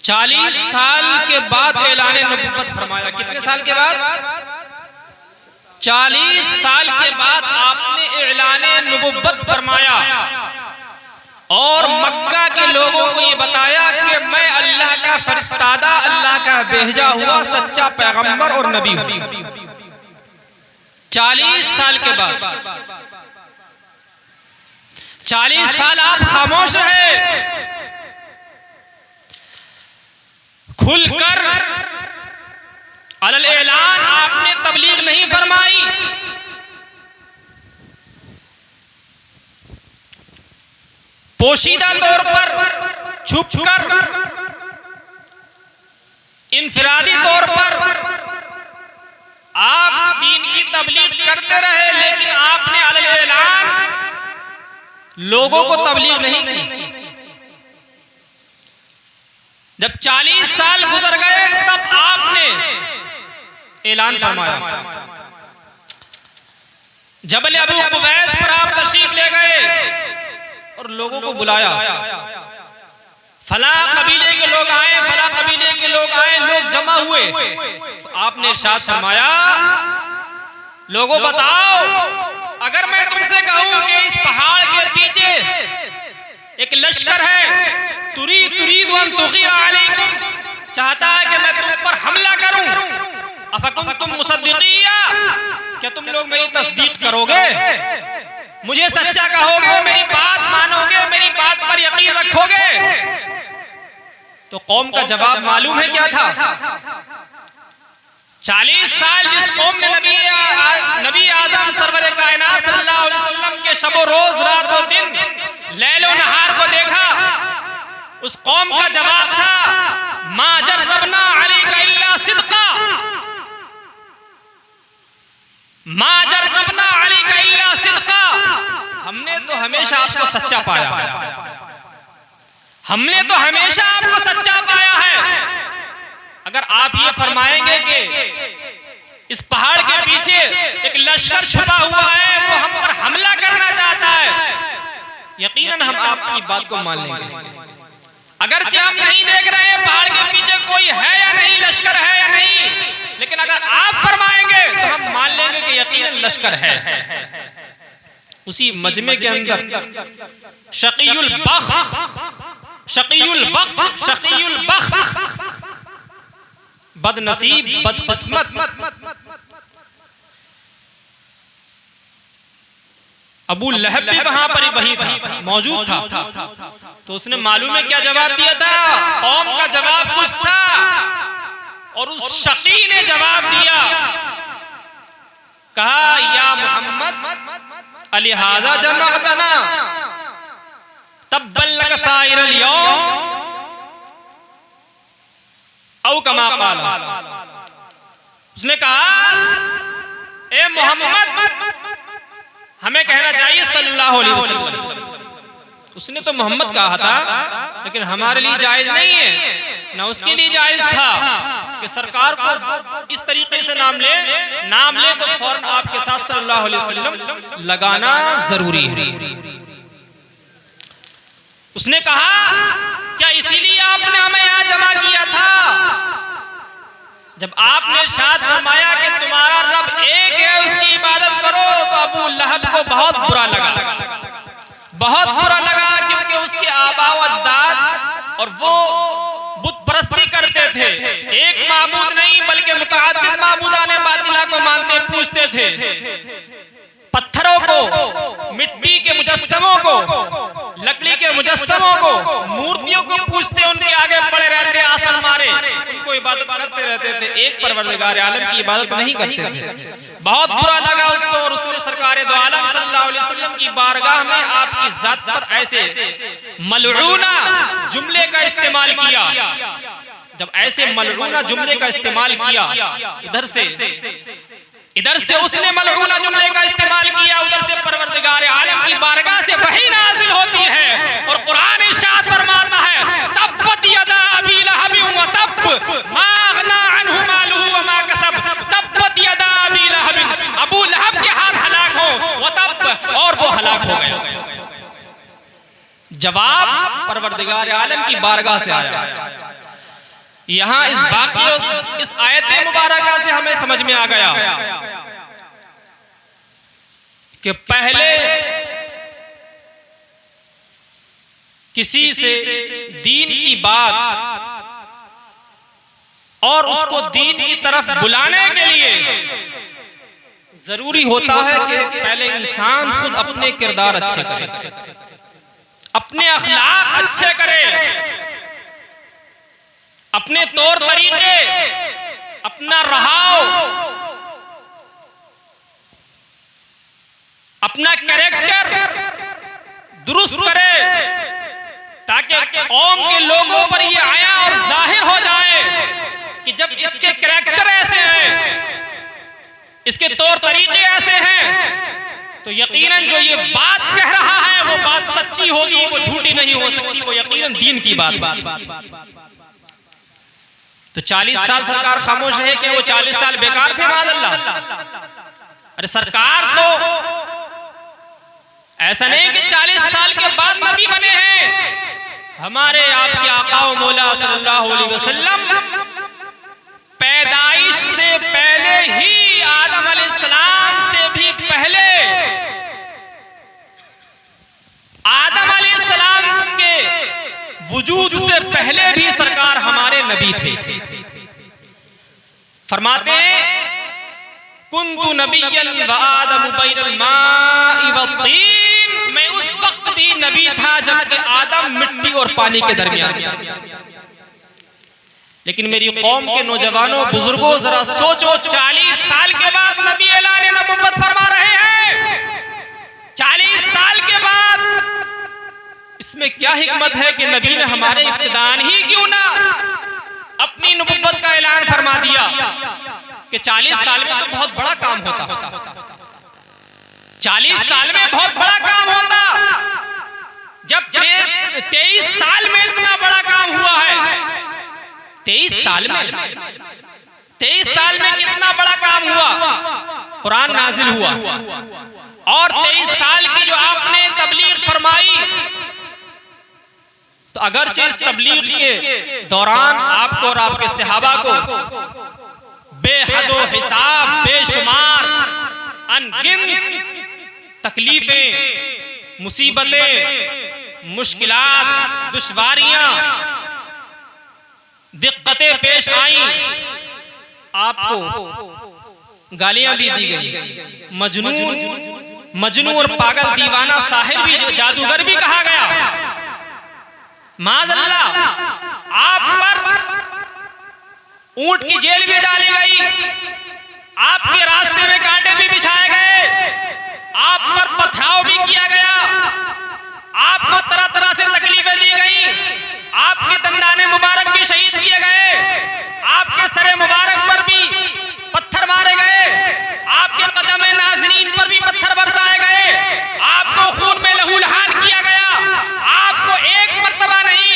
40 साल के बाद ऐलान नबुव्वत फरमाया। कितने साल के बाद? 40 साल के बाद आपने ऐलान नबुव्वत फरमाया और मक्का के लोगों को ये बताया कि मैं अल्लाह का फरिश्तादा, अल्लाह का भेजा हुआ सच्चा पैगंबर और नबी हूं। 40 साल के बाद 40 साल आप खामोश रहे, खुलकर अलल ऐलान आपने तबलीग नहीं फरमाई। पोशीदा तौर पर, छुपकर, इनफिरादी तौर पर आप दीन की तबलीग करते रहे, लेकिन आपने अलल ऐलान लोगों को तबलीग नहीं की। जब 40 साल गुजर गए तब आपने ऐलान फरमाया। जबल अबू कुवैस पर आप तशरीफ ले गए और लोगों को बुलाया। फला कबीले के लोग आए, फला कबीले के लोग आए, लोग जमा हुए तो आपने इरशाद फरमाया, लोगों बताओ, अगर मैं तुमसे कहूं कि इस पहाड़ के पीछे एक लश्कर है, चाहता है कि मैं तुम पर हमला करूं, अफकुंतुम मुसद्दिक़िया, क्या तुम लोग मेरी तस्दीक करोगे, मुझे सच्चा कहोगे, मेरी बात मानोगे, मेरी बात पर यकीन रखोगे? तो कौम का जवाब मालूम है क्या था? 40 साल जिस कौम ने नबी आज़म सरवरे कायनात सल्लल्लाहु अलैहि वसल्लम के शबो रोज, रात और दिन, लैलो नहार को देखा, उस कौम का जवाब था, मा जर्रबना अलैका इल्ला सिद्का, मा जर्रबना अलैका इल्ला सिद्का, हमने तो हमेशा आपको सच्चा पाया है, हमने तो हमेशा आपको सच्चा पाया है। अगर आप ये फरमाएंगे कि इस पहाड़ के पीछे एक लश्कर छुपा हुआ है, वो हम पर हमला करना चाहता है, यकीनन हम आपकी बात को मान लेंगे। अगरचे हम नहीं देख रहे हैं पहाड़ के पीछे कोई है या नहीं, लश्कर है या नहीं, लेकिन अगर आप फरमाएंगे तो हम मान लेंगे कि यकीनन लश्कर है। उसी मजमे के अंदर शकीयुल बख्त, शकीयुल वक्त, शकीयुल बख्त, बदनसीब, बदकिस्मत अबू लहब भी वहां पर वही था, मौजूद था। तो उसने मालूम है क्या जवाब दिया था? कौम का जवाब कुछ था और उस शकी ने जवाब दिया, कहा, या मोहम्मद अलिहाजा जमअतना तब्बल लक साइरल यौम औ कमा क़ाला। उसने कहा, ए मोहम्मद, हमें कहना चाहिए सल्लल्लाहु अलैहि वसल्लम। उसने तो मोहम्मद कहा था, लेकिन हमारे लिए जायज नहीं है, ना उसके लिए जायज था कि सरकार को इस तरीके से नाम ले तो फौरन आपके साथ सल्लल्लाहु अलैहि वसल्लम लगाना जरूरी है। उसने कहा, क्या इसीलिए आपने हमें यहाँ जमा किया था? जब आपने इरशाद फरमाया कि तुम्हारा रब एक है, उसकी इबादत करो, तो अबू लहब को बहुत बुरा लगा, बहुत बुरा लगा, क्योंकि उसके आबा व अजदाद और वो बुत परस्ती करते थे। एक माबूद नहीं बल्कि मुतअद्दिद माबूदाने बातिला को मानते, पूजते थे। पत्थरों को, मिट्टी के मुजस्समों को, लकड़ी के मुजस्समों को, मूर्तियों को पूजते, उनके आगे पड़े रहते, आसन मारे, उनको इबादत करते रहते थे। एक परवरदिगार आलम की इबादत नहीं करते थे। बहुत बुरा लगा उसको और उसने सरकार दो आलम सल्लल्लाहु अलैहि वसल्लम की बारगाह में आपकी जात पर ऐसे मलऊना जुमले का इस्तेमाल किया। जब ऐसे मलऊना जुमले का इस्तेमाल किया, इधर से उसने मलऊना जुमले का इस्तेमाल किया, उधर से परवरदिगार आलम की बारगाह से वही नाजिल होती है और कुरान इरशाद फरमाता है, तब्बत यदा अबी लहब व तब मा अगना अन्हु मालुहु व मा कसब, तब्बत यदा अबी लहब, अबू लहब के हाथ हलाक हो, व तब, और वो हलाक हो गया। जवाब जवाब परवरदिगार आलम की बारगाह से आया। यहां इस वाक़े से, इस आयत मुबारका से हमें समझ में आ गया कि पहले किसी से दीन की बात और उसको दीन की तरफ बुलाने के लिए जरूरी होता है कि पहले इंसान खुद अपने किरदार अच्छे करे, अपने अखलाक अच्छे करे, अपने तौर तरीके, अपना रहाव, अपना कैरेक्टर दुरुस्त करे, ताकि कौम के लोगों पर यह आया और जाहिर हो जाए कि जब इसके कैरेक्टर ऐसे हैं, इसके तौर तरीके ऐसे हैं, तो यकीनन जो ये बात कह रहा है वो बात सच्ची होगी, वो झूठी नहीं हो सकती, वो यकीनन दीन की बात। तो 40 साल सरकार खामोश रहे कि वो 40 साल बेकार थे माज़अल्लाह? अरे सरकार तो ऐसा नहीं कि 40 साल के बाद नबी बने हैं। हमारे आपके आका व मौला सल्लल्लाहु अलैहि वसल्लम पैदाइश से पहले ही, आदम अलैहिस्सलाम से भी पहले, आदम अलैहिस्सलाम के वजूद से पहले भी सरकार हमारे नबी थे। फरमाते हैं कुन्तु नबिय्यन व आदम बैनल माइ वत्तीन, मैं उस वक्त भी नबी था जबकि आदम मिट्टी और पानी के दरमियान था। लेकिन मेरी कौम के नौजवानों, बुजुर्गों, जरा सोचो, 40 साल के बाद नबी ऐलान नबुव्वत फरमा रहे हैं। 40 साल के बाद इसमें क्या हिकमत है कि नबी ने हमारे इब्तिदान ही क्यों ना अपनी नबुव्वत का ऐलान फरमा दिया कि 40 साल में तो बहुत बड़ा काम होता, 40 साल में बहुत बड़ा काम होता। जब 23 साल में इतना बड़ा काम हुआ है, 23 साल में कितना बड़ा काम हुआ, कुरान नाजिल हुआ, और 23 साल की जो आपने तबलीग फरमाई, तो अगरचे इस तबलीग के दौरान आपको और आपके सहाबा को बेहदो हिसाब, बेशुमार, अनगिनत तकलीफें, मुसीबतें, मुश्किलात, दुश्वारियां, दिक्कतें पेश आई, आपको गालियां भी दी गई, मजनून और पागल, दीवाना, साहिर भी, जादूगर भी कहा गया। माज़अल्लाह, आप पर ऊंट की जेल भी डाली गई, आपके रास्ते में कांटे भी बिछाए गए, आप पर पथराव भी किया गया, आपको तरह तरह से तकलीफें दी गई, आपके दंदाने मुबारक भी शहीद किए गए, आपके सरे मुबारक पर भी पत्थर मारे गए, आपके कदम नाज़रीन पर भी पत्थर बरसाए गए, आपको खून में लहूलुहान किया गया, आपको एक मर्तबा नहीं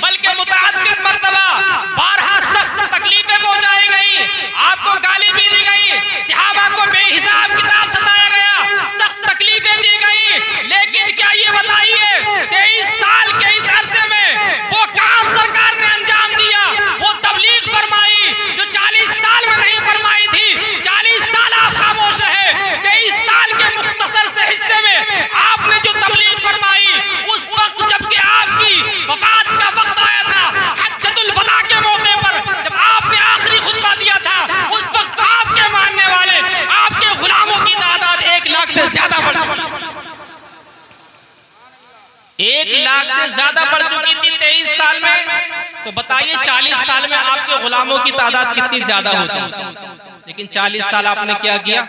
बल्कि मुतअद्दिद मर्तबा 12 सख्त तकलीफें पहुंचाई गई, आपको गाली भी दी गई, सहाबा को बेहिसाब किताब सताया गया, सख्त तकलीफें दी गई। लेकिन क्या ये बताइए, 23 साल के इस अरसे में वो काम सरकार ने अंजाम दिया, वो तबलीग फरमाई जो 40 साल में नहीं फरमाई थी। 40 साल आप खामोश रहे, 23 साल के मुख्तसर से हिस्से में आपने जो तबलीग फरमाई, उस वक्त जबकि आपकी वफात का वक्त आया था, हज्जतुल वदा के मौके पर जब आपने आखिरी खुतबा दिया था, उस वक्त आपके मानने वाले, आपके गुलामों की तादाद 1 लाख से ज्यादा बढ़ चुकी थी, 1 लाख से ज्यादा बढ़ चुकी थी 23 साल में। तो बताइए 40 साल में आपके गुलामों की तादाद कितनी ज्यादा होती। लेकिन 40 साल आपने क्या किया,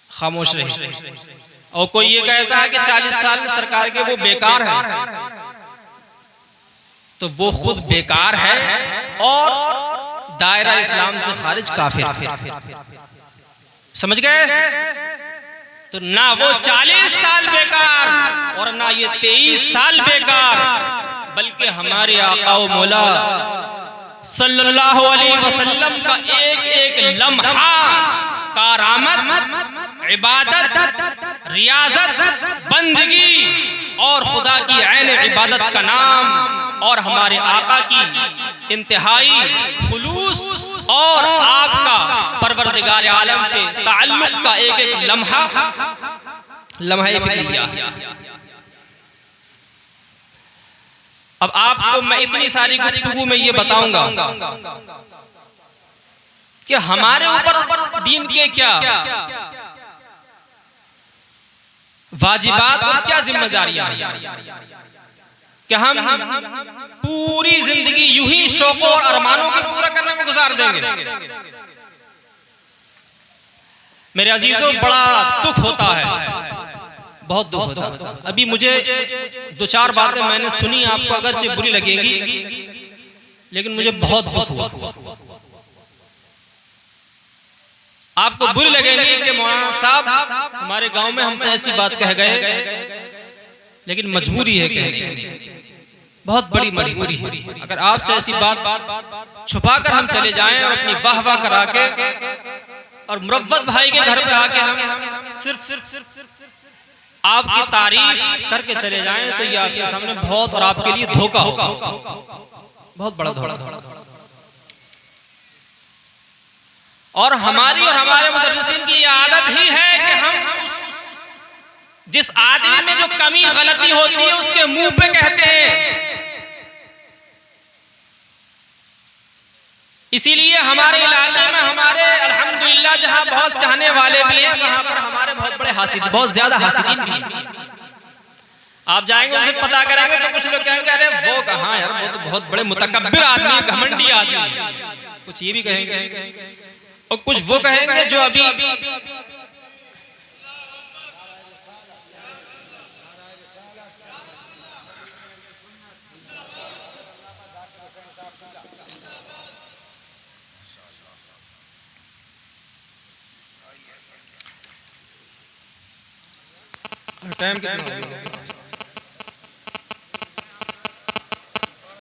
खामोश रहे। और कोई ये कहता है कि 40 साल सरकार के वो बेकार है, तो वो खुद बेकार है और दायरा इस्लाम से खारिज काफिर है। समझ गए? तो ना वो 40 साल बेकार और ना ये 23 साल बेकार, बल्कि हमारे आका व मौला सल्लल्लाहु अलैहि वसल्लम का एक एक लम्हा करामत, इबादत, रियाजत, बंदगी और खुदा की ऐन इबादत का नाम और हमारे आका की इंतहाई खुलूस और आपका परवरदिगार आलम से ताल्लुक का एक एक लम्हा फिक्रिया। अब आपको मैं इतनी सारी गुफ्तगू में ये बताऊंगा कि हमारे ऊपर दीन के क्या वाजिबात और क्या जिम्मेदारियां हैं कि हम पूरी जिंदगी यूं ही शौकों और अरमानों के पूरा करने में गुजार देंगे। मेरे अजीजों, बड़ा दुख होता है, बहुत दुख होता है। अभी मुझे दो चार बातें मैंने सुनी, आपको अगरचे बुरी लगेंगी, लेकिन मुझे बहुत दुख हुआ। आपको बुरी लगेगी कि मौलाना साहब हमारे गांव में हमसे ऐसी बात कह गए, लेकिन मजबूरी है कहने की, बहुत बड़ी मजबूरी है। अगर आपसे ऐसी बात छुपाकर हम चले जाएं और अपनी वाह वाह करा के और मुरव्वत भाई के घर पे आके हम सिर्फ आपकी तारीफ करके चले जाएं, तो ये आपके सामने बहुत और आपके लिए धोखा होगा, बहुत बड़ा धोखा। और हमारी और हमारे मुदर्रिसीन की ये आदत ही है कि हम जिस आदमी में जो कमी गलती होती है उसके मुंह पे कहते हैं। इसीलिए हमारे इलाके में हमारे अल्हम्दुलिल्लाह जहां बहुत चाहने वाले भी हैं, वहां पर हमारे बहुत बड़े हासिद, बहुत ज्यादा हासिदीन भी हैं। आप जाएंगे उनसे पता करेंगे तो कुछ लोग कहेंगे अरे वो कहाँ यार, वो तो बहुत बड़े मुतकब्बिर आदमी है, घमंडी आदमी है, कुछ ये भी कहेंगे। और कुछ वो कहेंगे जो अभी टाइम कितना हो गया?